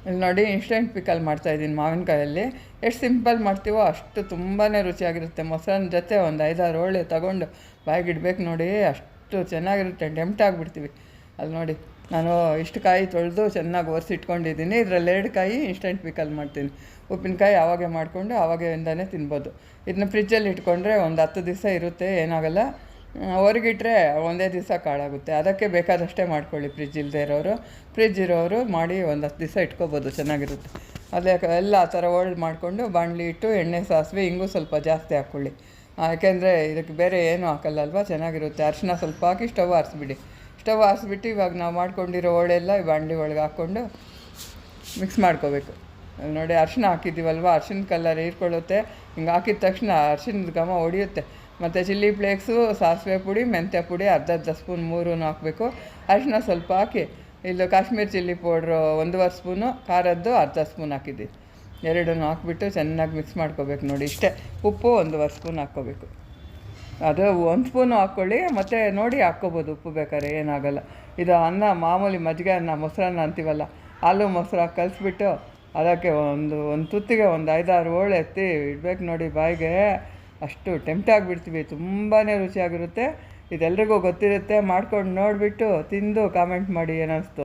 ಇಲ್ಲಿ ನೋಡಿ instant pickle ಮಾಡ್ತಾಯಿದ್ದೀನಿ ಮಾವಿನಕಾಯಲ್ಲಿ. ಎಷ್ಟು ಸಿಂಪಲ್ ಮಾಡ್ತೀವೋ ಅಷ್ಟು ತುಂಬಾ ರುಚಿಯಾಗಿರುತ್ತೆ. ಮೊಸರನ್ನ ಜೊತೆ ಒಂದು 5-6 ಹೋಳಿ ತೊಗೊಂಡು ಬಾಯಿಗೆ ಇಡಬೇಕು ನೋಡಿ, ಅಷ್ಟು ಚೆನ್ನಾಗಿರುತ್ತೆ. ಟೆಂಪ್ಟ್ ಆಗಿಬಿಡ್ತೀವಿ. ಅಲ್ಲಿ ನೋಡಿ, ನಾನು ಇಷ್ಟು ಕಾಯಿ ತೊಳೆದು ಚೆನ್ನಾಗಿ ಒರೆಸಿಟ್ಕೊಂಡಿದ್ದೀನಿ. ಇದರಲ್ಲಿ 2 ಕಾಯಿ ಇನ್ಸ್ಟೆಂಟ್ ಪಿಕಲ್ ಮಾಡ್ತೀನಿ. ಉಪ್ಪಿನಕಾಯಿ ಆವಾಗೆ ಮಾಡಿಕೊಂಡು ಆವಾಗೆಯಿಂದನೇ ತಿನ್ಬೋದು. ಇದನ್ನ ಫ್ರಿಜ್ಜಲ್ಲಿ ಇಟ್ಕೊಂಡ್ರೆ ಒಂದು 10 ದಿವಸ ಇರುತ್ತೆ, ಏನಾಗಲ್ಲ. ಹೊರಗಿಟ್ರೆ ಒಂದೇ ದಿವಸ ಕಾಳಾಗುತ್ತೆ. ಅದಕ್ಕೆ ಬೇಕಾದಷ್ಟೇ ಮಾಡ್ಕೊಳ್ಳಿ. ಫ್ರಿಜ್ ಇಲ್ಲದೆ ಇರೋರು, ಫ್ರಿಜ್ ಇರೋರು ಮಾಡಿ ಒಂದು 10 ದಿವಸ ಇಟ್ಕೋಬೋದು, ಚೆನ್ನಾಗಿರುತ್ತೆ. ಅದೇ ಎಲ್ಲ ಆ ಥರ ಹೋಳು ಮಾಡಿಕೊಂಡು ಬಾಣಲಿ ಇಟ್ಟು ಎಣ್ಣೆ, ಸಾಸಿವೆ, ಹಿಂಗೂ ಸ್ವಲ್ಪ ಜಾಸ್ತಿ ಹಾಕ್ಕೊಳ್ಳಿ. ಯಾಕೆಂದರೆ ಇದಕ್ಕೆ ಬೇರೆ ಏನೂ ಹಾಕಲ್ಲಲ್ವ, ಚೆನ್ನಾಗಿರುತ್ತೆ. ಅರಿಶಿನ ಸ್ವಲ್ಪ ಹಾಕಿ ಸ್ಟವ್ ಆರಿಸ್ಬಿಡಿ. ಸ್ಟವ್ ಆರಿಸ್ಬಿಟ್ಟು ಇವಾಗ ನಾವು ಮಾಡ್ಕೊಂಡಿರೋ ಹೋಳೆಲ್ಲ ಈ ಬಾಣಲಿ ಒಳಗೆ ಹಾಕ್ಕೊಂಡು ಮಿಕ್ಸ್ ಮಾಡ್ಕೋಬೇಕು. ನೋಡಿ, ಅರಿಶಿನ ಹಾಕಿದ್ದೀವಲ್ವ, ಅರಿಶಿನ ಕಲರ್ ಹೀರ್ಕೊಳ್ಳುತ್ತೆ. ಹಿಂಗೆ ಹಾಕಿದ ತಕ್ಷಣ ಅರಿಶಿನದ ಘಮ ಹೊಡಿಯುತ್ತೆ. ಮತ್ತು ಚಿಲ್ಲಿ ಫ್ಲೇಕ್ಸು, ಸಾಸಿವೆ ಪುಡಿ, ಮೆಂತ್ಯ ಪುಡಿ ಅರ್ಧ ಸ್ಪೂನ್ 3 ಹಾಕಬೇಕು. ಅರಿಶಿನ ಸ್ವಲ್ಪ ಹಾಕಿ, ಇಲ್ಲಿ ಕಾಶ್ಮೀರಿ ಚಿಲ್ಲಿ ಪೌಡ್ರು 1.5 ಸ್ಪೂನು, ಖಾರದ್ದು ಅರ್ಧ ಸ್ಪೂನ್ ಹಾಕಿದ್ದೀವಿ. 2 ಹಾಕ್ಬಿಟ್ಟು ಚೆನ್ನಾಗಿ ಮಿಕ್ಸ್ ಮಾಡ್ಕೋಬೇಕು. ನೋಡಿ, ಇಷ್ಟೇ. ಉಪ್ಪು 1.5 ಸ್ಪೂನ್ ಹಾಕ್ಕೋಬೇಕು. ಅದು 1 ಸ್ಪೂನು ಹಾಕ್ಕೊಳ್ಳಿ, ಮತ್ತು ನೋಡಿ ಹಾಕ್ಕೋಬೋದು ಉಪ್ಪು ಬೇಕಾದ್ರೆ, ಏನಾಗಲ್ಲ. ಇದು ಅನ್ನ ಮಾಮೂಲಿ ಮಜ್ಜಿಗೆ ಅನ್ನ, ಮೊಸರನ್ನ ಅಂತೀವಲ್ಲ, ಹಾಲು ಮೊಸರು ಹಾಕಿ ಕಲಿಸ್ಬಿಟ್ಟು ಅದಕ್ಕೆ ಒಂದು ತುತ್ತಿಗೆ ಒಂದು 5-6 ಹೋಳು ಎತ್ತಿ ಇಡಬೇಕು ನೋಡಿ ಬಾಯಿಗೆ. ಅಷ್ಟು ಟೆಂಪ್ಟ್ ಆಗಿಬಿಡ್ತೀವಿ. ತುಂಬಾ ರುಚಿಯಾಗಿರುತ್ತೆ. ಇದೆಲ್ರಿಗೂ ಗೊತ್ತಿರುತ್ತೆ. ಮಾಡ್ಕೊಂಡು ನೋಡಿಬಿಟ್ಟು ತಿಂದು ಕಾಮೆಂಟ್ ಮಾಡಿ ಏನಿಸ್ತು.